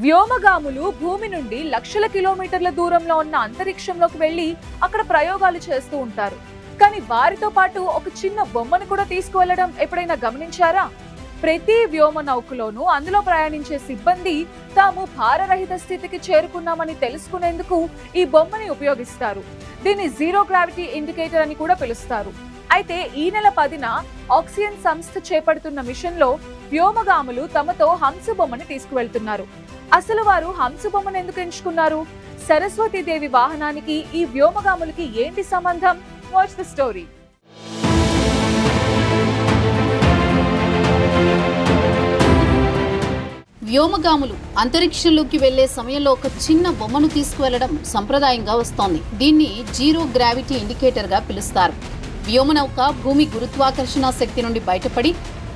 వ్యోమగాములు భూమి నుండి లక్షల కిలోమీటర్ల దూరంలో ఉన్న అంతరిక్షంలోకి వెళ్లి అక్కడ ప్రయోగాలు చేస్తూ ఉంటారు. కానీ వారితో పాటు ఒక చిన్న బొమ్మను కూడా తీసుకువెళ్లడం ఎప్పుడైనా గమనించారా? ప్రతి వ్యోమ నౌకలోనూ అందులో ప్రయాణించే సిబ్బంది తాము భారరహిత స్థితికి చేరుకున్నామని తెలుసుకునేందుకు ఈ బొమ్మని ఉపయోగిస్తారు. దీన్ని జీరో గ్రావిటీ ఇండికేటర్ అని కూడా పిలుస్తారు. అయితే ఈ నెల 10న ఆక్సియన్ సంస్థ చేపడుతున్న మిషన్ లో వ్యోమగాములు తమతో హంస బొమ్మని తీసుకువెళ్తున్నారు. అసలు వారు హంస బొమ్మను ఎందుకు ఎంచుకున్నారు? సరస్వతీదేవి వాహనానికి ఈ వ్యోమగాములకి ఏంటి సంబంధం? Watch the story. వ్యోమగాములు అంతరిక్షంలోకి వెళ్లే సమయంలో ఒక చిన్న బొమ్మను తీసుకువెళ్లడం సంప్రదాయంగా వస్తోంది. దీన్ని జీరో గ్రావిటీ ఇండికేటర్ గా పిలుస్తారు. వ్యోమనౌక భూమి గురుత్వాకర్షణ శక్తి నుండి బయటపడి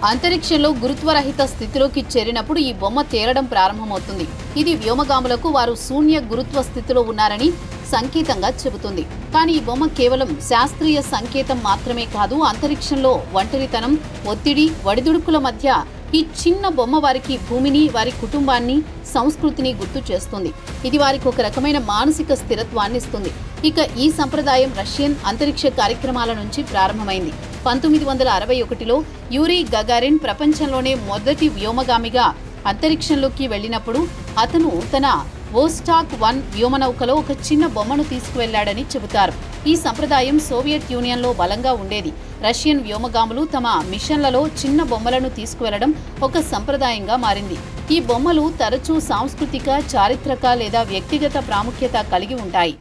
అంతరిక్షంలో గురుత్వరహిత స్థితిలోకి చేరినప్పుడు ఈ బొమ్మ తేలడం ప్రారంభమవుతుంది. ఇది వ్యోమగాములకు వారు శూన్య గురుత్వ స్థితిలో ఉన్నారని సంకేతంగా చెబుతుంది. కానీ ఈ బొమ్మ కేవలం శాస్త్రీయ సంకేతం మాత్రమే కాదు. అంతరిక్షంలో ఒంటరితనం, ఒత్తిడి, వడిదుడుకుల మధ్య ఈ చిన్న బొమ్మ వారికి భూమిని, వారి కుటుంబాన్ని, సంస్కృతిని గుర్తు చేస్తుంది. ఇది వారికి ఒక రకమైన మానసిక స్థిరత్వాన్ని ఇస్తుంది. ఇక ఈ సంప్రదాయం రష్యన్ అంతరిక్ష కార్యక్రమాల నుంచి ప్రారంభమైంది. 1961లో యూరీ గగారిన్ ప్రపంచంలోనే మొదటి వ్యోమగామిగా అంతరిక్షంలోకి వెళ్లినప్పుడు అతను తన వోస్టాక్ 1 వ్యోమనౌకలో ఒక చిన్న బొమ్మను తీసుకువెళ్లాడని చెబుతారు. ఈ సంప్రదాయం సోవియట్ యూనియన్లో బలంగా ఉండేది. రష్యన్ వ్యోమగాములు తమ మిషన్లలో చిన్న బొమ్మలను తీసుకువెళ్లడం ఒక సంప్రదాయంగా మారింది. ఈ బొమ్మలు తరచూ సాంస్కృతిక, చారిత్రక లేదా వ్యక్తిగత ప్రాముఖ్యత కలిగి ఉంటాయి.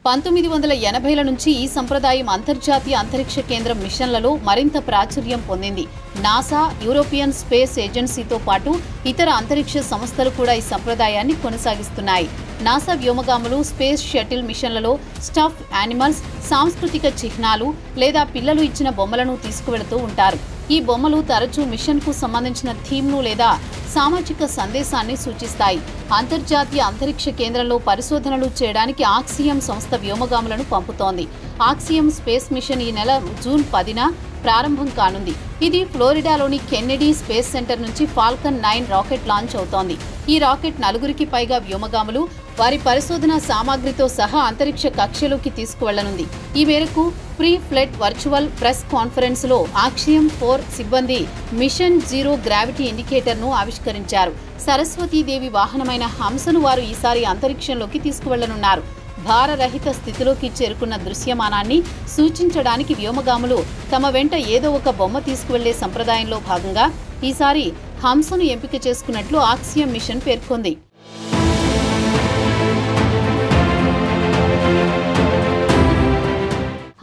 1980ల నుంచి ఈ సంప్రదాయం అంతర్జాతీయ అంతరిక్ష కేంద్రం మిషన్లలో మరింత ప్రాచుర్యం పొందింది. నాసా, యూరోపియన్ స్పేస్ ఏజెన్సీతో పాటు ఇతర అంతరిక్ష సంస్థలు కూడా ఈ సంప్రదాయాన్ని కొనసాగిస్తున్నాయి. నాసా వ్యోమగాములు స్పేస్ షటిల్ మిషన్లలో స్టఫ్ యానిమల్స్, సాంస్కృతిక చిహ్నాలు లేదా పిల్లలు ఇచ్చిన బొమ్మలను తీసుకువెళుతూ ఉంటారు. ఈ బొమ్మలు తరచూ మిషన్కు సంబంధించిన థీమ్ను లేదా సామాజిక సందేశాన్ని సూచిస్తాయి. అంతర్జాతీయ అంతరిక్ష కేంద్రంలో పరిశోధనలు చేయడానికి ఆక్సియం సంస్థ వ్యోమగాములను పంపుతోంది. ఆక్సియం స్పేస్ మిషన్ ఈ నెల జూన్ 10న ప్రారంభం కానుంది. ఇది ఫ్లోరిడాలోని కెన్నెడీ స్పేస్ సెంటర్ నుంచి ఫాల్కన్ 9 రాకెట్ లాంచ్ అవుతోంది. ఈ రాకెట్ 4కి పైగా వ్యోమగాములు వారి పరిశోధన సామాగ్రితో సహా అంతరిక్ష కక్షలోకి తీసుకువెళ్లనుంది. ఈ మేరకు pre flight virtual press conference లో ఆక్సియం 4 సిబ్బంది మిషన్ జీరో గ్రావిటీ ఇండికేటర్ ను ఆవిష్కరించారు. సరస్వతీదేవి వాహనమైన హంసను వారు ఈసారి అంతరిక్షంలోకి తీసుకువెళ్లనున్నారు. భారరహిత స్థితిలోకి చేరుకున్న దృశ్యమానాన్ని సూచించడానికి వ్యోమగాములు తమ వెంట ఏదో ఒక బొమ్మ తీసుకువెళ్లే సంప్రదాయంలో భాగంగా ఈసారి హంసను ఎంపిక చేసుకున్నట్లు ఆక్సియం మిషన్ పేర్కొంది.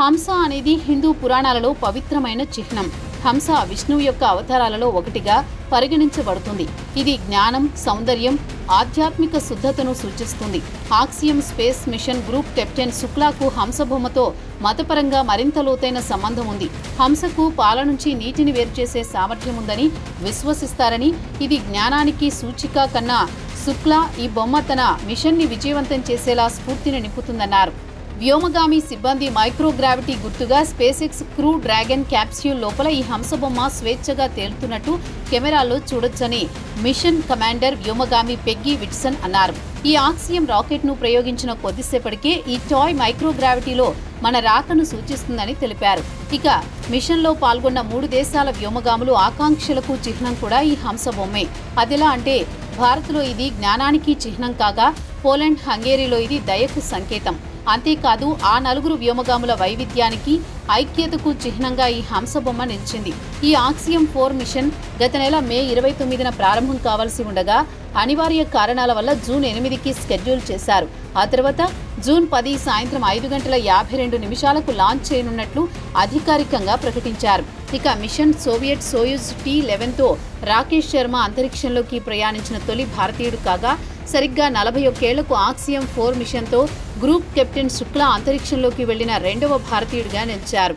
హంస అనేది హిందూ పురాణాలలో పవిత్రమైన చిహ్నం. హంస విష్ణువు యొక్క అవతారాలలో ఒకటిగా పరిగణించబడుతుంది. ఇది జ్ఞానం, సౌందర్యం, ఆధ్యాత్మిక శుద్ధతను సూచిస్తుంది. Axiom space mission group captain శుక్లాకు హంస బొమ్మతో మతపరంగా మరింత లోతైన సంబంధం ఉంది. హంసకు పాల నుంచి నీటిని వేరు చేసే సామర్థ్యం ఉందని విశ్వసిస్తారని, ఇది జ్ఞానానికి సూచిక కన్నా శుక్లా ఈ బొమ్మ తన మిషన్ని విజయవంతం చేసేలా స్ఫూర్తిని నింపుతుందన్నారు. వ్యోమగామి సిబ్బంది మైక్రోగ్రావిటీ గుర్తుగా స్పేస్-ఎక్స్ క్రూ డ్రాగన్ క్యాప్స్యూల్ లోపల ఈ హంస బొమ్మ స్వేచ్ఛగా తేలుతున్నట్టు కెమెరాల్లో చూడొచ్చని మిషన్ కమాండర్ వ్యోమగామి పెగ్గీ విట్సన్ అన్నారు. ఈ ఆక్సియం రాకెట్ ను ప్రయోగించిన కొద్దిసేపటికే ఈ టాయ్ మైక్రోగ్రావిటీలో మన రాకను సూచిస్తుందని తెలిపారు. ఇక మిషన్లో పాల్గొన్న 3 దేశాల వ్యోమగాములు ఆకాంక్షలకు చిహ్నం కూడా ఈ హంస బొమ్మే. అదెలా అంటే భారత్లో ఇది జ్ఞానానికి చిహ్నం కాగా, పోలాండ్, హంగేరీలో ఇది దయకు సంకేతం. అంతేకాదు ఆ 4 వ్యోమగాముల వైవిధ్యానికి, ఐక్యతకు చిహ్నంగా ఈ హంస బొమ్మ నిలిచింది. ఈ ఆక్సియం 4 మిషన్ గత నెల మే 29న ప్రారంభం కావాల్సి ఉండగా అనివార్య కారణాల వల్ల జూన్ 8కి షెడ్యూల్ చేశారు. ఆ తర్వాత జూన్ 10 సాయంత్రం 5:52 లాంచ్ చేయనున్నట్లు అధికారికంగా ప్రకటించారు. ఇక మిషన్ సోవియట్ సోయుజ్ T-11తో రాకేష్ శర్మ అంతరిక్షంలోకి ప్రయాణించిన తొలి భారతీయుడు కాగా, సరిగ్గా 41 ఏళ్లకు ఆక్సియం 4 మిషన్తో గ్రూప్ కెప్టెన్ శుక్లా అంతరిక్షంలోకి వెళ్లిన 2వ భారతీయుడిగా నిలిచారు.